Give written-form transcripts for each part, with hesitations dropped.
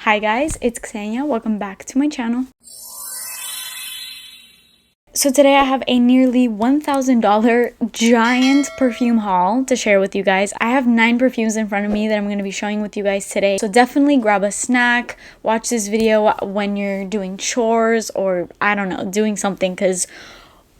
Hi guys, it's Ksenia. Welcome back to my channel. So today I have a nearly $1,000 giant perfume haul to share with you guys. I have 9 perfumes in front of me that I'm going to be showing with you guys today. So definitely grab a snack, watch this video when you're doing chores or I don't know, doing something because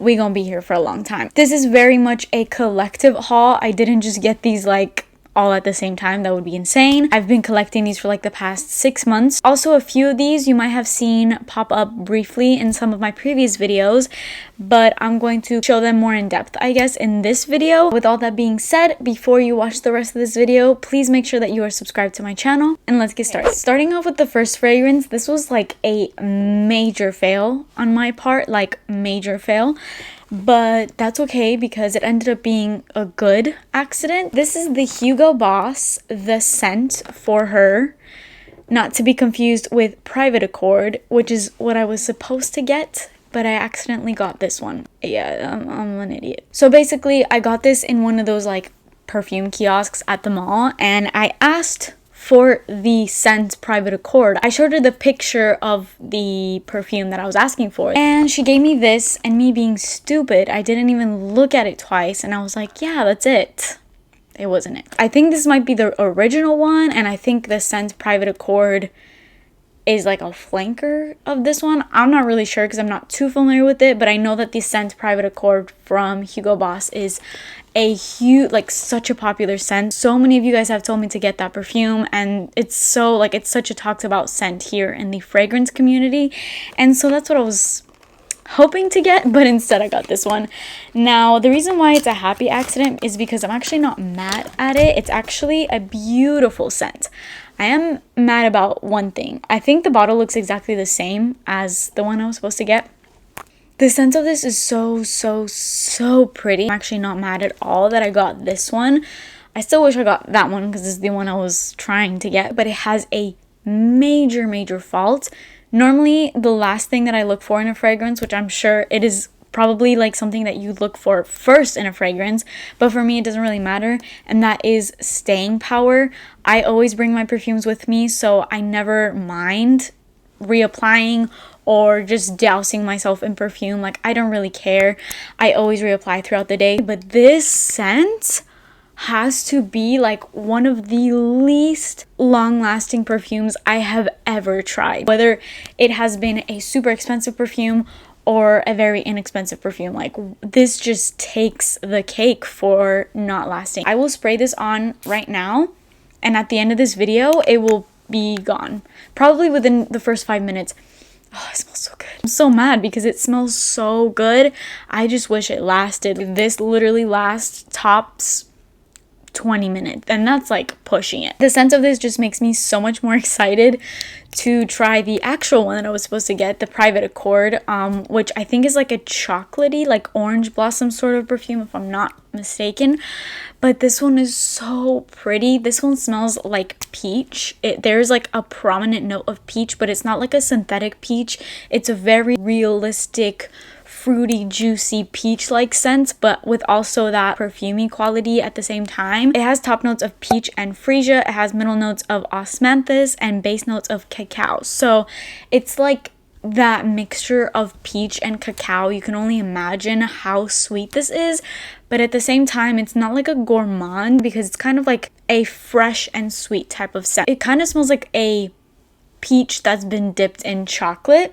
we're going to be here for a long time. This is very much a collective haul. I didn't just get these like all at the same time. That would be insane. I've been collecting these for like the past 6 months. Also, a few of these you might have seen pop up briefly in some of my previous videos, but I'm going to show them more in depth, I guess, in this video. With all that being said, before you watch the rest of this video, please make sure that you are subscribed to my channel, and let's get started. Starting off with the first fragrance, this was like a major fail on my part, like major fail. But that's okay because it ended up being a good accident. This is the Hugo Boss, the scent for her. Not to be confused with Private Accord, which is what I was supposed to get, but I accidentally got this one. Yeah, I'm an idiot. So basically, I got this in one of those like perfume kiosks at the mall, and I asked for the scent Private Accord. I showed her the picture of the perfume that I was asking for, and she gave me this, and me being stupid, I didn't even look at it twice, and I was like, yeah, that's it. It wasn't it. I think this might be the original one, and I think the scent Private Accord is like a flanker of this one. I'm not really sure because I'm not too familiar with it, but I know that the scent Private Accord from Hugo Boss is a huge, like such a popular scent. So many of you guys have told me to get that perfume, and it's so like it's such a talked about scent here in the fragrance community, and so that's what I was hoping to get, but instead I got this one. Now the reason why it's a happy accident is because I'm actually not mad at it. It's actually a beautiful scent. I am mad about one thing. I think the bottle looks exactly the same as the one I was supposed to get. The scent of this is so pretty. I'm actually not mad at all that I got this one. I still wish I got that one because this is the one I was trying to get, but it has a major fault. Normally, the last thing that I look for in a fragrance, which I'm sure it is probably like something that you look for first in a fragrance, but for me it doesn't really matter, and that is staying power. I always bring my perfumes with me, so I never mind reapplying or just dousing myself in perfume. Like, I don't really care. I always reapply throughout the day. But this scent has to be like one of the least long-lasting perfumes I have ever tried. Whether it has been a super expensive perfume or a very inexpensive perfume, like this just takes the cake for not lasting. I will spray this on right now, and at the end of this video it will be gone, probably within the first 5 minutes. Oh, it smells so good. I'm so mad because it smells so good. I just wish it lasted. This literally lasts tops 20 minutes, and that's like pushing it. The scent of this just makes me so much more excited to try the actual one that I was supposed to get, the Private Accord, which I think is like a chocolatey, like orange blossom sort of perfume, if I'm not mistaken. But this one is so pretty. This one smells like peach. There's like a prominent note of peach, but it's not like a synthetic peach. It's a very realistic, fruity, juicy peach-like scent, but with also that perfumey quality at the same time. It has top notes of peach and freesia. It has middle notes of osmanthus and base notes of cacao. So it's like that mixture of peach and cacao. You can only imagine how sweet this is, but at the same time it's not like a gourmand because it's kind of like a fresh and sweet type of scent. It kind of smells like a peach that's been dipped in chocolate.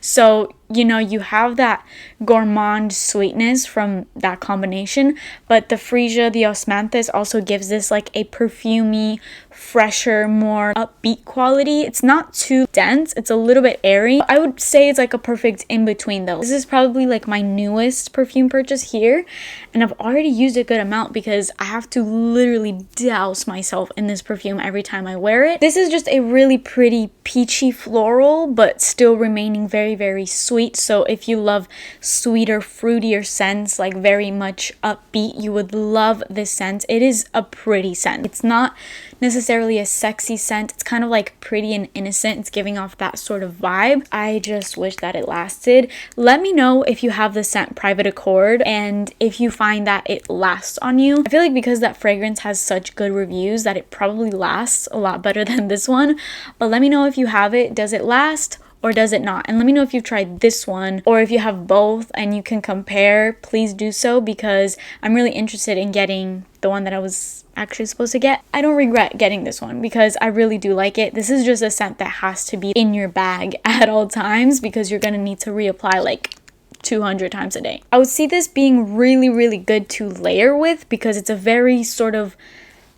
So, you know, you have that gourmand sweetness from that combination, but the freesia, the osmanthus also gives this like a perfumey, fresher, more upbeat quality. It's not too dense. It's a little bit airy. I would say it's like a perfect in between though. This is probably like my newest perfume purchase here, and I've already used a good amount because I have to literally douse myself in this perfume every time I wear it. This is just a really pretty peachy floral, but still remaining very sweet sweet, so if you love sweeter, fruitier scents, like very much upbeat, you would love this scent. It is a pretty scent. It's not necessarily a sexy scent. It's kind of like pretty and innocent. It's giving off that sort of vibe. I just wish that it lasted. Let me know if you have the scent Private Accord and if you find that it lasts on you. I feel like because that fragrance has such good reviews that it probably lasts a lot better than this one. But let me know if you have it. Does it last? Or does it not? And let me know if you've tried this one or if you have both and you can compare. Please do so, because I'm really interested in getting the one that I was actually supposed to get. I don't regret getting this one because I really do like it. This is just a scent that has to be in your bag at all times because you're gonna need to reapply like 200 times a day. I would see this being really, really good to layer with because it's a very sort of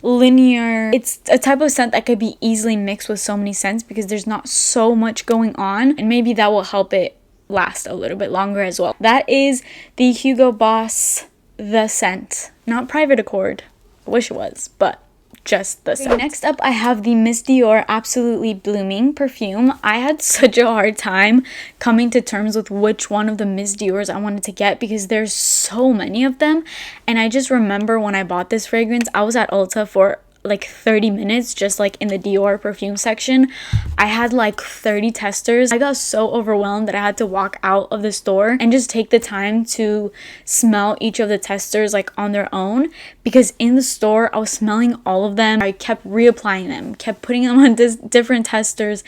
linear, it's a type of scent that could be easily mixed with so many scents because there's not so much going on, and maybe that will help it last a little bit longer as well. That is the Hugo Boss The Scent, not Private Accord. I wish it was, but just the scent. Next up, I have the Miss Dior Absolutely Blooming perfume. I had such a hard time coming to terms with which one of the Miss Diors I wanted to get because there's so many of them. And I just remember when I bought this fragrance, I was at Ulta for like 30 minutes just like in the Dior perfume section. I had like 30 testers. I got so overwhelmed that I had to walk out of the store and just take the time to smell each of the testers like on their own, because in the store I was smelling all of them. I kept reapplying them, kept putting them on different testers,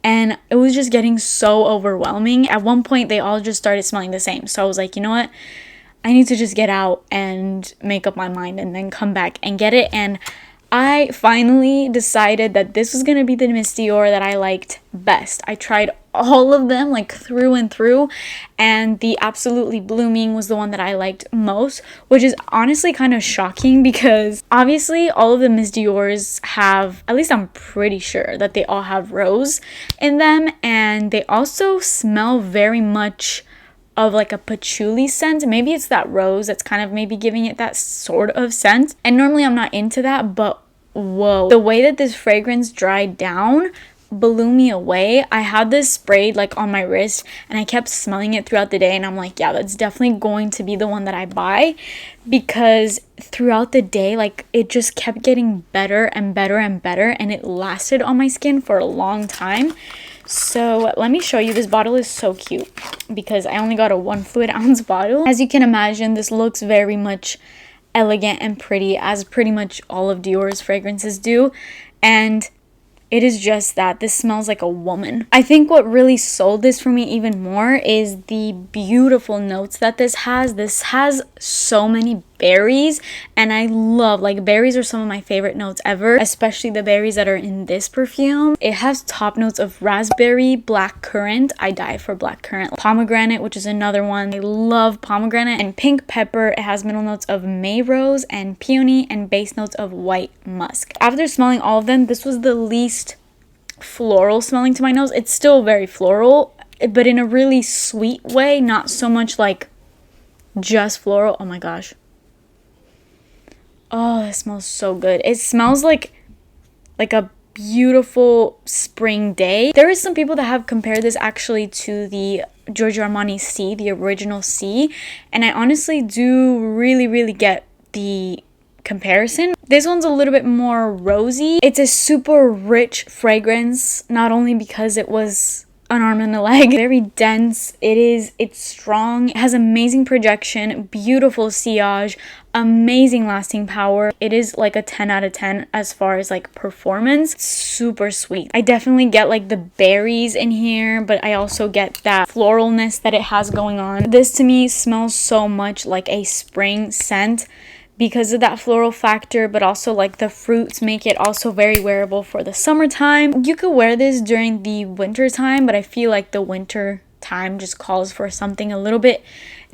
and it was just getting so overwhelming. At one point they all just started smelling the same, so I was like, you know what, I need to just get out and make up my mind and then come back and get it. And I finally decided that this was going to be the Miss Dior that I liked best. I tried all of them like through and through, and the Absolutely Blooming was the one that I liked most, which is honestly kind of shocking because obviously all of the Miss Diors have, at least I'm pretty sure that they all have rose in them, and they also smell very much of like a patchouli scent. Maybe it's that rose that's kind of maybe giving it that sort of scent. And normally I'm not into that, but whoa, the way that this fragrance dried down blew me away. I had this sprayed like on my wrist and I kept smelling it throughout the day, and I'm like, yeah, that's definitely going to be the one that I buy, because throughout the day like it just kept getting better and better and better, and it lasted on my skin for a long time. So let me show you. This bottle is so cute because I only got a 1 fluid ounce bottle. As you can imagine, this looks very much elegant and pretty, as pretty much all of Dior's fragrances do. And it is just that. This smells like a woman. I think what really sold this for me even more is the beautiful notes that this has. This has so many berries, and I love, like, berries are some of my favorite notes ever, especially the berries that are in this perfume. It has top notes of raspberry, black currant. I die for black currant. Pomegranate, which is another one. I love pomegranate. And pink pepper. It has middle notes of May rose and peony, and base notes of white musk. After smelling all of them, this was the least floral smelling to my nose. It's still very floral, but in a really sweet way, not so much like just floral. Oh my gosh. Oh, it smells so good. It smells like a beautiful spring day. There is some people that have compared this actually to the Giorgio Armani Si, the original Si, and I honestly do really get the comparison. This one's a little bit more rosy. It's a super rich fragrance, not only because it was an arm and a leg, very dense. It's strong. It has amazing projection, beautiful sillage, amazing lasting power. It is like a 10 out of 10 as far as like performance. It's super sweet. I definitely get like the berries in here, but I also get that floralness that it has going on. This to me smells so much like a spring scent because of that floral factor, but also like the fruits make it also very wearable for the summertime. You could wear this during the winter time, but I feel like the winter time just calls for something a little bit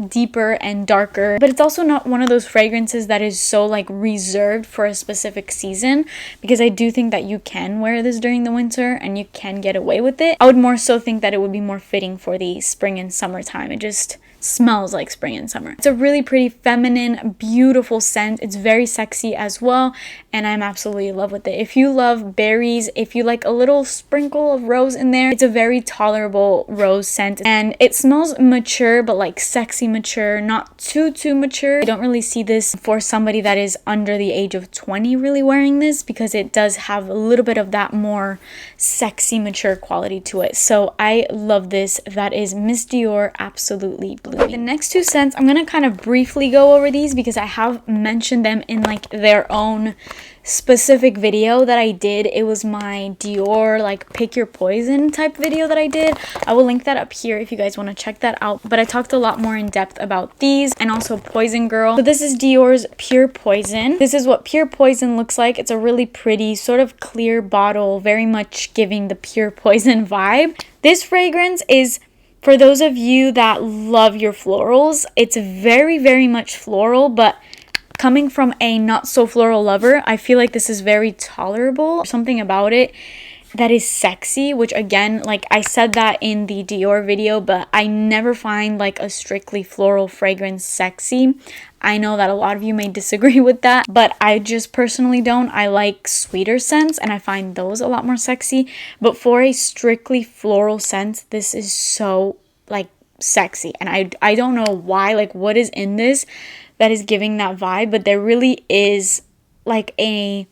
deeper and darker. But it's also not one of those fragrances that is so like reserved for a specific season, because I do think that you can wear this during the winter and you can get away with it. I would more so think that it would be more fitting for the spring and summertime. It just smells like spring and summer. It's a really pretty, feminine, beautiful scent. It's very sexy as well, and I'm absolutely in love with it. If you love berries, if you like a little sprinkle of rose in there, it's a very tolerable rose scent, and it smells mature, but like sexy mature, not too mature. I don't really see this for somebody that is under the age of 20 really wearing this, because it does have a little bit of that more sexy mature quality to it. So I love this. That is Miss Dior Absolutely Blooming. The next two scents, I'm gonna kind of briefly go over these because I have mentioned them in like their own specific video that I did. It was my Dior like pick your poison type video that I did. I will link that up here if you guys want to check that out, but I talked a lot more in depth about these, and also Poison Girl. So this is Dior's Pure Poison. This is what Pure Poison looks like. It's a really pretty sort of clear bottle, very much giving the Pure Poison vibe. This fragrance is for those of you that love your florals. It's very much floral, but coming from a not so floral lover, I feel like this is very tolerable. Something about it that is sexy, which again, like I said that in the Dior video, but I never find like a strictly floral fragrance sexy. I know that a lot of you may disagree with that, but I just personally don't. I like sweeter scents, and I find those a lot more sexy. But for a strictly floral scent, this is so like sexy, and I don't know why, like what is in this that is giving that vibe, but there really is like a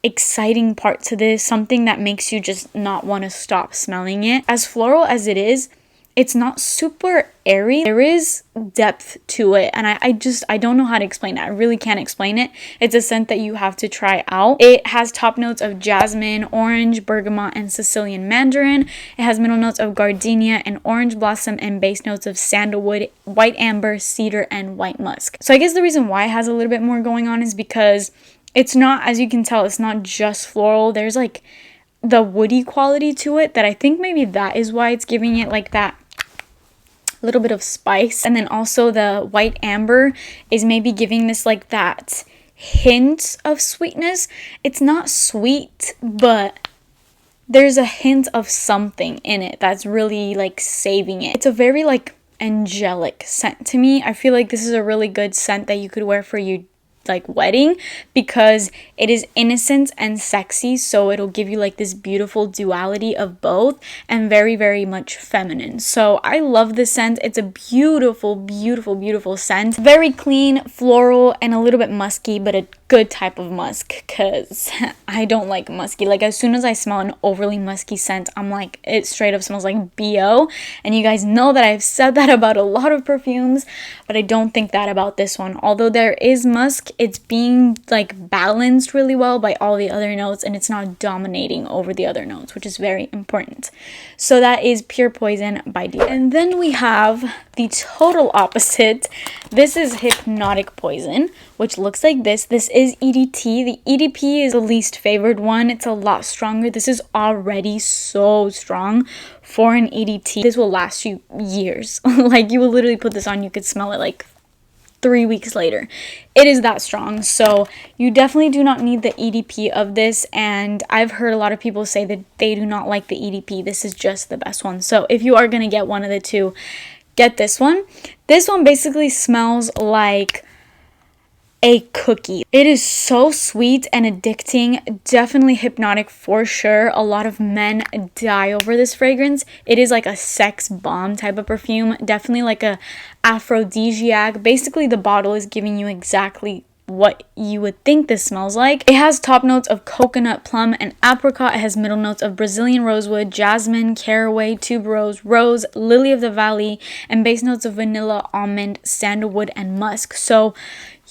exciting part to this, something that makes you just not want to stop smelling it. As floral as it is, it's not super airy. There is depth to it, and I don't know how to explain it. I really can't explain it. It's a scent that you have to try out. It has top notes of jasmine, orange, bergamot, and Sicilian mandarin. It has middle notes of gardenia and orange blossom, and base notes of sandalwood, white amber, cedar, and white musk. So I guess the reason why it has a little bit more going on is because it's not, as you can tell, it's not just floral. There's like the woody quality to it that I think maybe that is why it's giving it like that little bit of spice. And then also the white amber is maybe giving this like that hint of sweetness. It's not sweet, but there's a hint of something in it that's really like saving it. It's a very like angelic scent to me. I feel like this is a really good scent that you could wear for your like wedding, because it is innocent and sexy, so it'll give you like this beautiful duality of both, and very much feminine. So I love this scent. It's a beautiful scent. Very clean, floral, and a little bit musky, but a good type of musk, because I don't like musky. Like as soon as I smell an overly musky scent, I'm like, it straight up smells like BO. And you guys know that I've said that about a lot of perfumes, but I don't think that about this one. Although there is musk, it's being like balanced really well by all the other notes, and it's not dominating over the other notes, which is very important. So that is Pure Poison by Dior. And then we have the total opposite. This is Hypnotic Poison, which looks like this. This is EDT. The EDP is the least favored one. It's a lot stronger. This is already so strong for an EDT. This will last you years. Like you will literally put this on, you could smell it like 3 weeks later. It is that strong. So you definitely do not need the EDP of this, and I've heard a lot of people say that they do not like the EDP. This is just the best one. So if you are going to get one of the two, get this one. This one basically smells like a cookie. It is so sweet and addicting. Definitely hypnotic for sure. A lot of men die over this fragrance. It is like a sex bomb type of perfume. Definitely like a aphrodisiac. Basically the bottle is giving you exactly what you would think this smells like. It has top notes of coconut, plum, and apricot. It has middle notes of Brazilian rosewood, jasmine, caraway, tuberose, rose, lily of the valley, and base notes of vanilla, almond, sandalwood, and musk. So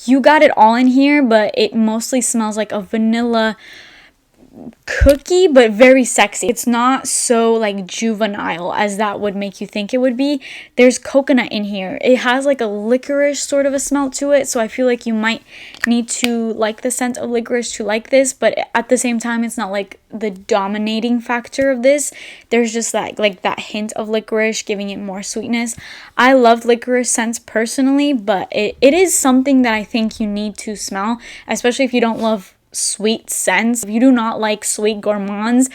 you got it all in here, but it mostly smells like a vanilla cookie, but very sexy. It's not so like juvenile as that would make you think it would be. There's coconut in here. It has like a licorice sort of a smell to it, so I feel like you might need to like the scent of licorice to like this, but at the same time it's not like the dominating factor of this. There's just that like that hint of licorice giving it more sweetness. I love licorice scents personally, but it is something that I think you need to smell, especially if you don't love sweet scents. If you do not like sweet gourmands,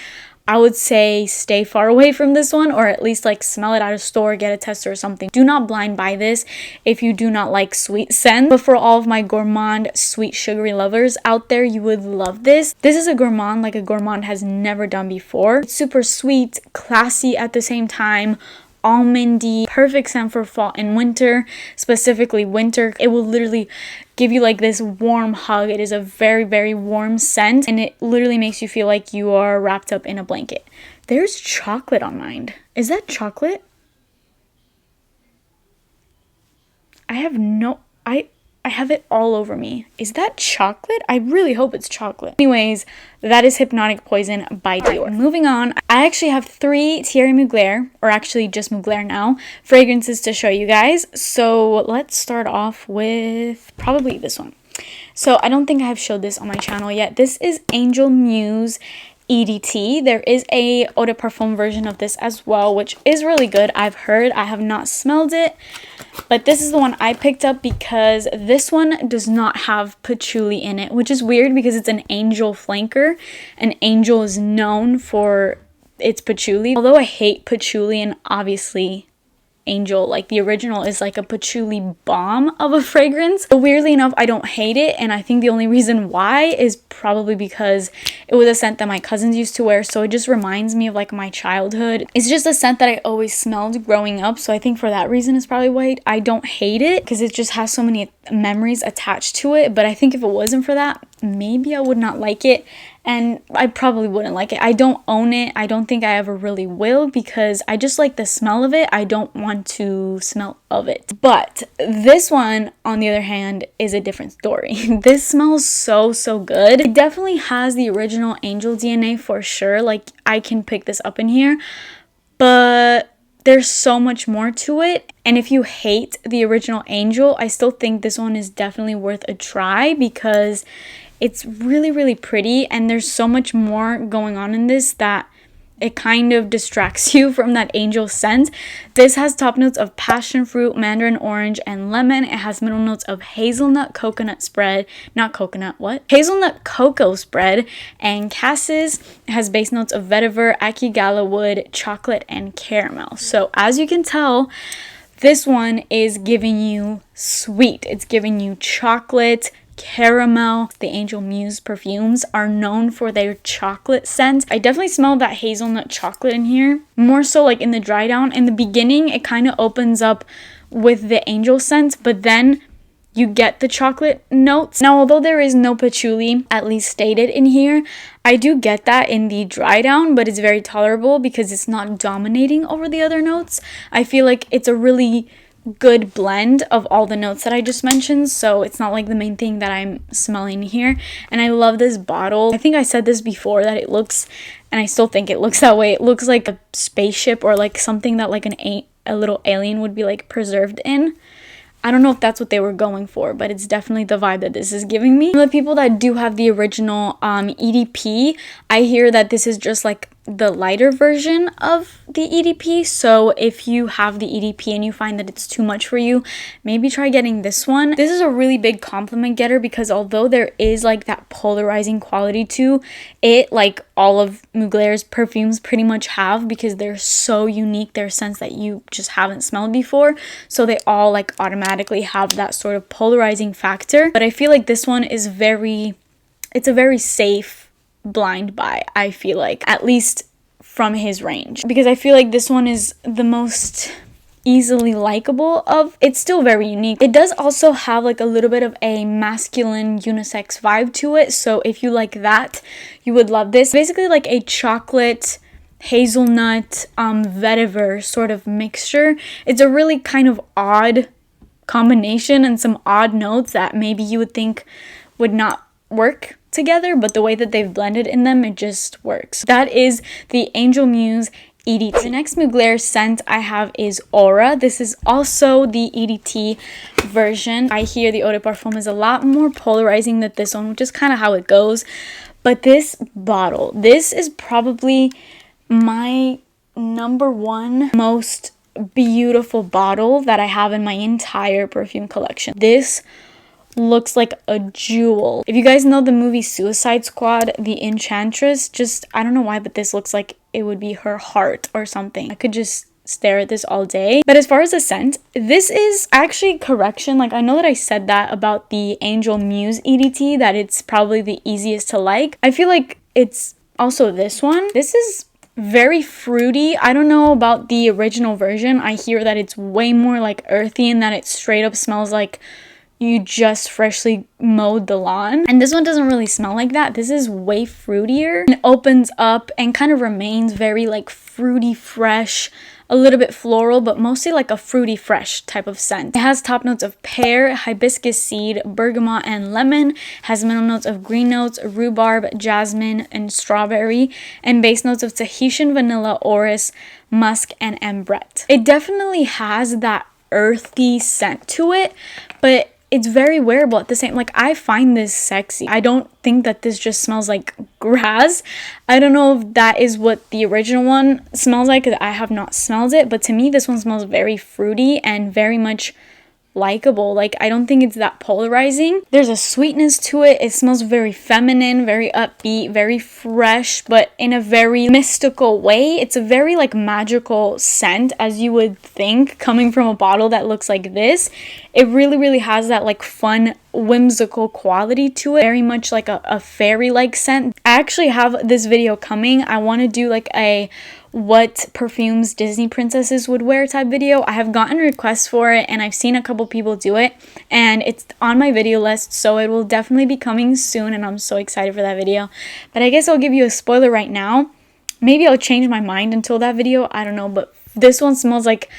I would say stay far away from this one, or at least like smell it at a store, get a tester or something. Do not blind buy this if you do not like sweet scent. But for all of my gourmand, sweet, sugary lovers out there, you would love this. This is a gourmand like a gourmand has never done before. It's super sweet, classy at the same time, almondy, perfect scent for fall and winter, specifically winter. It will literally give you like this warm hug. It is a very, very warm scent, and it literally makes you feel like you are wrapped up in a blanket. There's chocolate on mine. Is that chocolate? I have it all over me. Is that chocolate? I really hope it's chocolate. Anyways, that is Hypnotic Poison by Dior. Moving on, I actually have 3 Thierry Mugler, or actually just Mugler now, fragrances to show you guys. So let's start off with probably this one. So I don't think I have showed this on my channel yet. This is Angel Muse EDT. There is a eau de parfum version of this as well, which is really good. I've heard. I have not smelled it, but this is the one I picked up because this one does not have patchouli in it, which is weird because it's an Angel flanker, and Angel is known for its patchouli. Although I hate patchouli, and obviously Angel, like the original, is like a patchouli bomb of a fragrance. But weirdly enough, I don't hate it, and I think the only reason why is probably because it was a scent that my cousins used to wear, so it just reminds me of like my childhood. It's just a scent that I always smelled growing up, so I think for that reason is probably why I don't hate it, because it just has so many memories attached to it. But I think if it wasn't for that, maybe I would not like it, and I probably wouldn't like it. I don't own it. I don't think I ever really will, because I just like the smell of it. I don't want to smell of it. But this one, on the other hand, is a different story. This smells so, so good. It definitely has the original Angel DNA for sure. Like, I can pick this up in here, but there's so much more to it. And if you hate the original Angel, I still think this one is definitely worth a try, because it's really, really pretty, and there's so much more going on in this that it kind of distracts you from that Angel scent. This has top notes of passion fruit, mandarin orange, and lemon. It has middle notes of hazelnut coconut spread, not coconut, what? Hazelnut cocoa spread and cassis. It has base notes of vetiver, akigala wood, chocolate, and caramel. So as you can tell, this one is giving you sweet. It's giving you chocolate, caramel. The Angel Muse perfumes are known for their chocolate scent. I definitely smell that hazelnut chocolate in here, more so like in the dry down. In the beginning, it kind of opens up with the Angel scent, but then you get the chocolate notes. Now, although there is no patchouli, at least stated in here, I do get that in the dry down, but it's very tolerable because it's not dominating over the other notes. I feel like it's a really good blend of all the notes that I just mentioned, so it's not like the main thing that I'm smelling here. And I love this bottle. I think I said this before, that it looks, and I still think it looks that way, it looks like a spaceship, or like something that like a little alien would be like preserved in. I don't know if that's what they were going for, but it's definitely the vibe that this is giving me. For the people that do have the original EDP, I hear that this is just like the lighter version of the EDP. So if you have the EDP and you find that it's too much for you, maybe try getting this one. This is a really big compliment getter, because although there is like that polarizing quality to it, like all of Mugler's perfumes pretty much have, because they're so unique, they're scents that you just haven't smelled before, so they all like automatically have that sort of polarizing factor. But I feel like this one is it's a very safe blind buy, I feel like, at least from his range, because I feel like this one is the most easily likable of. It's still very unique. It does also have like a little bit of a masculine unisex vibe to it, so if you like that, you would love this. Basically like a chocolate hazelnut vetiver sort of mixture. It's a really kind of odd combination and some odd notes that maybe you would think would not work together, but the way that they've blended in them, it just works. That is the Angel Muse EDT. The next Mugler scent I have is Aura. This is also the EDT version. I hear the eau de parfum is a lot more polarizing than this one, which is kind of how it goes. But this bottle, this is probably my #1 most beautiful bottle that I have in my entire perfume collection. This looks like a jewel. If you guys know the movie Suicide Squad, the Enchantress, just, I don't know why, but this looks like it would be her heart or something. I could just stare at this all day. But as far as the scent, this is actually correction. Like, I know that I said that about the Angel Muse EDT, that it's probably the easiest to like. I feel like it's also this one. This is very fruity. I don't know about the original version. I hear that it's way more like earthy and that it straight up smells like you just freshly mowed the lawn. And this one doesn't really smell like that. This is way fruitier and opens up and kind of remains very like fruity fresh, a little bit floral, but mostly like a fruity fresh type of scent. It has top notes of pear, hibiscus seed, bergamot, and lemon. Has middle notes of green notes, rhubarb, jasmine, and strawberry, and base notes of Tahitian vanilla, orris, musk, and ambrette. It definitely has that earthy scent to it, but it's very wearable at the same. Like, I find this sexy. I don't think that this just smells like grass. I don't know if that is what the original one smells like, because I have not smelled it, but to me this one smells very fruity and very much likable. Like, I don't think it's that polarizing. There's a sweetness to it. It smells very feminine, very upbeat, very fresh, but in a very mystical way. It's a very like magical scent, as you would think, coming from a bottle that looks like this. It really has that like fun, whimsical quality to it, very much like a fairy-like scent. I actually have this video coming. I want to do like a what perfumes Disney princesses would wear type video. I have gotten requests for it and I've seen a couple people do it, and it's on my video list, so it will definitely be coming soon, and I'm so excited for that video. But I guess I'll give you a spoiler right now. Maybe I'll change my mind until that video, I don't know, but this one smells like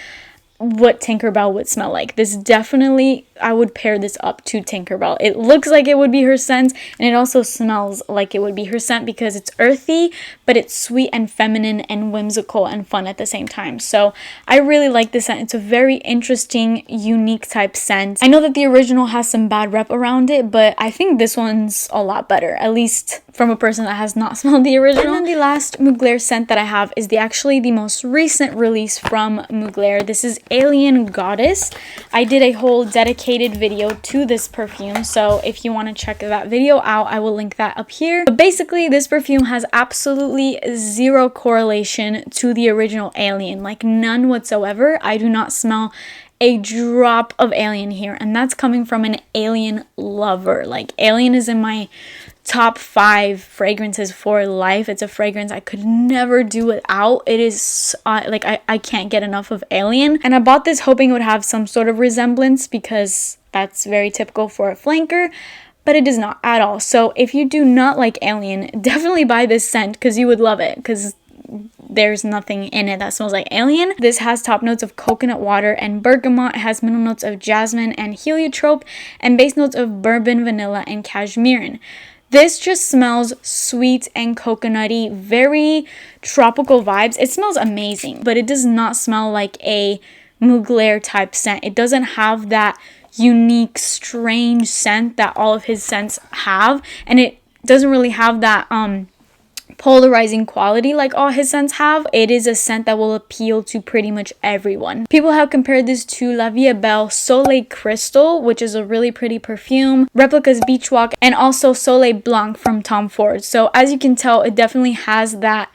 what Tinkerbell would smell like. This definitely, I would pair this up to Tinkerbell. It looks like it would be her scent, and it also smells like it would be her scent because it's earthy, but it's sweet and feminine and whimsical and fun at the same time. So I really like this scent. It's a very interesting, unique type scent. I know that the original has some bad rep around it, but I think this one's a lot better, at least from a person that has not smelled the original. And then the last Mugler scent that I have is actually the most recent release from Mugler. This is Alien Goddess. I did a whole dedicated video to this perfume, so if you want to check that video out, I will link that up here. But basically, this perfume has absolutely zero correlation to the original Alien, like none whatsoever. I do not smell a drop of Alien here, and that's coming from an Alien lover. Like, Alien is in my top 5 fragrances for life. It's a fragrance I could never do without. It is like I can't get enough of Alien, and I bought this hoping it would have some sort of resemblance because that's very typical for a flanker, but it does not at all. So if you do not like Alien, definitely buy this scent because you would love it, because there's nothing in it that smells like Alien. This has top notes of coconut water and bergamot. It has middle notes of jasmine and heliotrope, and base notes of bourbon, vanilla, and cashmere. This just smells sweet and coconutty, very tropical vibes. It smells amazing, but it does not smell like a Mugler type scent. It doesn't have that unique, strange scent that all of his scents have, and it doesn't really have that polarizing quality like all his scents have. It is a scent that will appeal to pretty much everyone. People have compared this to La Vie est Belle Soleil Crystal, which is a really pretty perfume, Replica's Beach Walk, and also Soleil Blanc from Tom Ford. So as you can tell, it definitely has that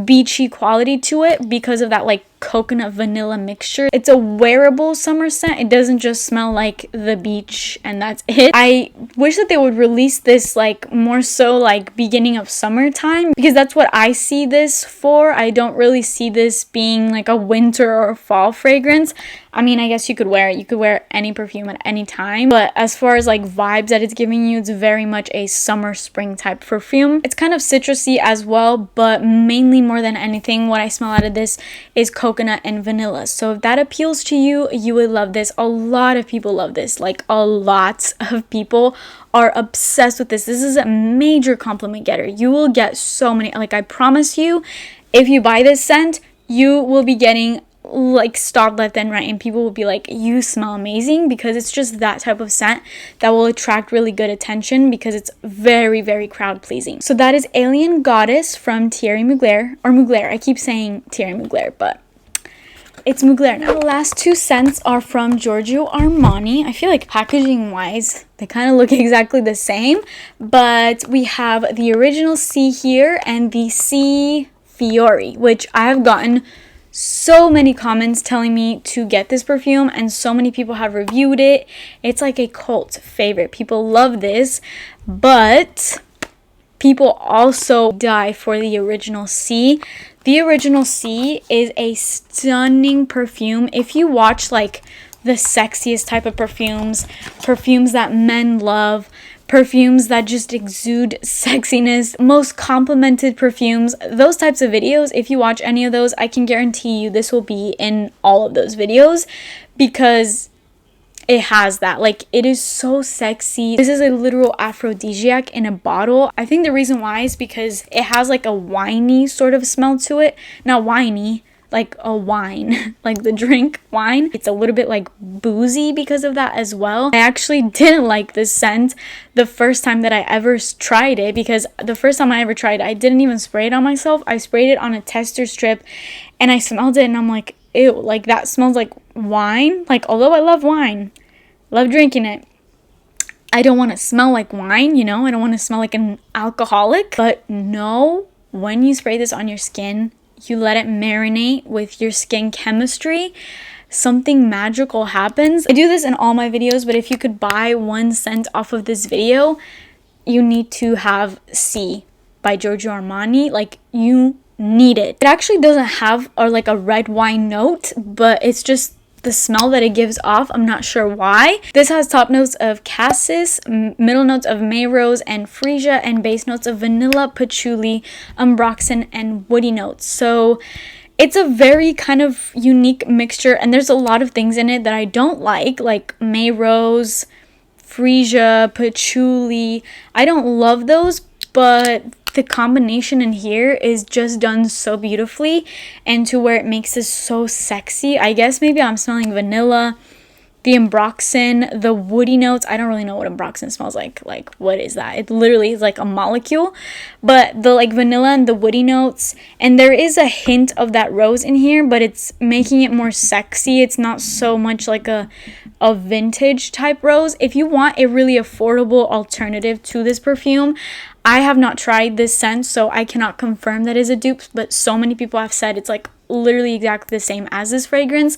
beachy quality to it because of that like coconut vanilla mixture. It's a wearable summer scent. It doesn't just smell like the beach and that's it. I wish that they would release this like more so like beginning of summertime, because that's what I see this for. I don't really see this being like a winter or fall fragrance. I mean, I guess you could wear it. You could wear any perfume at any time. But as far as like vibes that it's giving you, it's very much a summer spring type perfume. It's kind of citrusy as well, but mainly more than anything, what I smell out of this is coconut and vanilla. So if that appeals to you, you would love this. A lot of people love this. Like, a lot of people are obsessed with this. This is a major compliment getter. You will get so many, like, I promise you, if you buy this scent, you will be getting like stopped left and right, and people will be like, you smell amazing, because it's just that type of scent that will attract really good attention because it's very crowd pleasing. So that is Alien Goddess from Thierry Mugler, or Mugler. I keep saying Thierry Mugler, but it's Mugler. Now, the last two scents are from Giorgio Armani. I feel like packaging wise, they kind of look exactly the same, but we have the original Si here and the Si Fiori, which I have gotten so many comments telling me to get this perfume, and so many people have reviewed it. It's like a cult favorite. People love this, but people also die for the original Si. The original Si is a stunning perfume. If you watch like the sexiest type of perfumes, perfumes that men love, perfumes that just exude sexiness, most complimented perfumes, those types of videos, if you watch any of those, I can guarantee you this will be in all of those videos because it has that. Like, it is so sexy. This is a literal aphrodisiac in a bottle. I think the reason why is because it has like a winey sort of smell to it. Not winey, like a wine, like the drink wine. It's a little bit like boozy because of that as well. I actually didn't like this scent the first time that I ever tried it, because the first time I ever tried it, I didn't even spray it on myself. I sprayed it on a tester strip and I smelled it and I'm like, ew, like that smells like wine. Like, although I love wine, love drinking it, I don't want to smell like wine, you know? I don't want to smell like an alcoholic. But no, when you spray this on your skin, you let it marinate with your skin chemistry, something magical happens. I do this in all my videos, but if you could buy one scent off of this video, you need to have Si by Giorgio Armani. Like, you need it. It actually doesn't have like a red wine note, but it's just the smell that it gives off. I'm not sure why. This has top notes of cassis, middle notes of May Rose and Freesia, and base notes of vanilla, patchouli, ambroxan, and woody notes. So it's a very kind of unique mixture, and there's a lot of things in it that I don't like May Rose, Freesia, patchouli. I don't love those, but the combination in here is just done so beautifully, and to where it makes this so sexy. I guess maybe I'm smelling vanilla, the ambroxan, the woody notes. I don't really know what ambroxan smells like. Like, what is that? It literally is like a molecule, but the like vanilla and the woody notes, and there is a hint of that rose in here, but it's making it more sexy. It's not so much like a vintage type rose. If you want a really affordable alternative to this perfume, I have not tried this scent, so I cannot confirm that is a dupe, but so many people have said it's like literally exactly the same as this fragrance,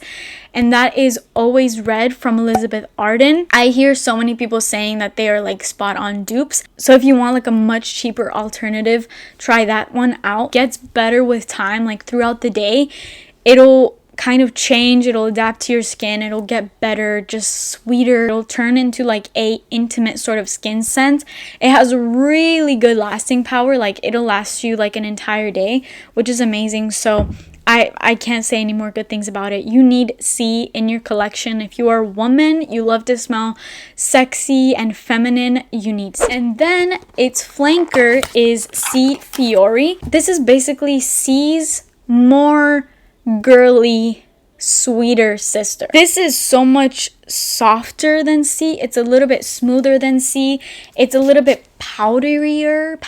and that is Always Red from Elizabeth Arden. I hear so many people saying that they are like spot on dupes, so if you want like a much cheaper alternative, try that one out. Gets better with time, like throughout the day. It'll kind of change, it'll adapt to your skin, it'll get better, just sweeter. It'll turn into like a intimate sort of skin scent. It has really good lasting power, like it'll last you like an entire day, which is amazing. So I can't say any more good things about it. You need Si in your collection. If you are a woman, you love to smell sexy and feminine, you need Si. And then its flanker is Si Fiori. This is basically Si's more girly, sweeter sister. This is so much softer than Si. It's a little bit smoother than Si. It's a little bit powderier.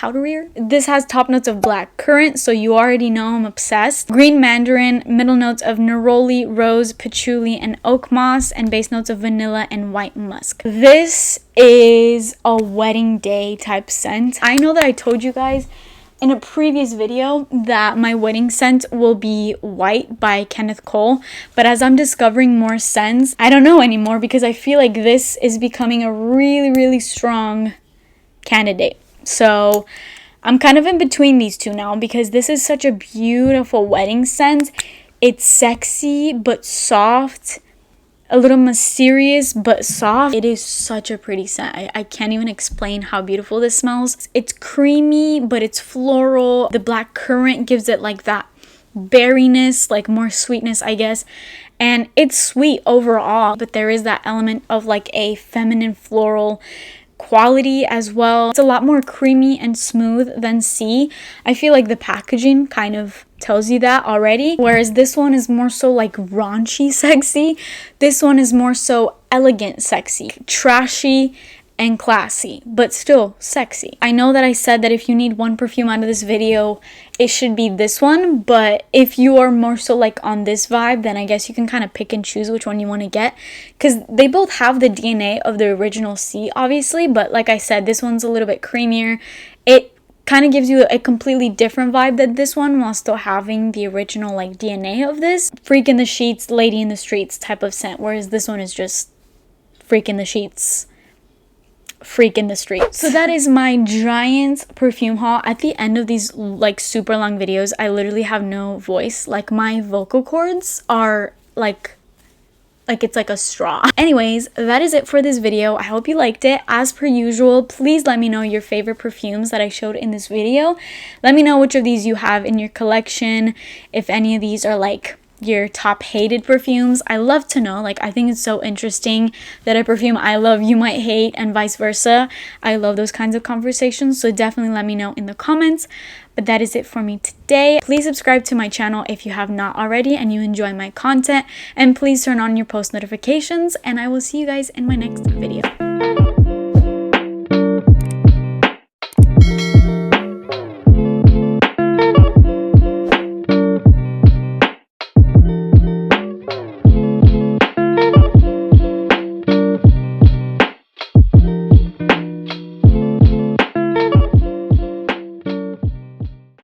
This has top notes of black currant, so you already know I'm obsessed. Green mandarin, middle notes of neroli, rose, patchouli, and oak moss, and base notes of vanilla and white musk. This is a wedding day type scent. I know that I told you guys in a previous video that my wedding scent will be White by Kenneth Cole, but as I'm discovering more scents, I don't know anymore, because I feel like this is becoming a really strong candidate. So I'm kind of in between these two now, because this is such a beautiful wedding scent. It's sexy but soft, a little mysterious but soft. It is such a pretty scent. I can't even explain how beautiful this smells. It's creamy, but it's floral. The black currant gives it like that berryness, like more sweetness, I guess. And it's sweet overall, but there is that element of like a feminine floral quality as well. It's a lot more creamy and smooth than Si. I feel like the packaging kind of tells you that already, whereas this one is more so like raunchy sexy. This one is more so elegant sexy, trashy and classy, but still sexy. I know that I said that if you need one perfume out of this video, it should be this one, but if you are more so like on this vibe, then I guess you can kind of pick and choose which one you want to get, because they both have the DNA of the original Si, obviously, but like I said, this one's a little bit creamier. It kind of gives you a completely different vibe than this one, while still having the original like DNA of this freak in the sheets, lady in the streets type of scent, whereas this one is just freak in the sheets, freak in the streets. So that is my giant perfume haul. At the end of these like super long videos, I literally have no voice. Like my vocal cords are like it's like a straw. Anyways, that is it for this video. I hope you liked it. As per usual, please let me know your favorite perfumes that I showed in this video. Let me know which of these you have in your collection, if any of these are like your top hated perfumes. I love to know. Like, I think it's so interesting that a perfume I love you might hate, and vice versa. I love those kinds of conversations, so definitely let me know in the comments. But that is it for me today. Please subscribe to my channel if you have not already and you enjoy my content, and please turn on your post notifications, and I will see you guys in my next video.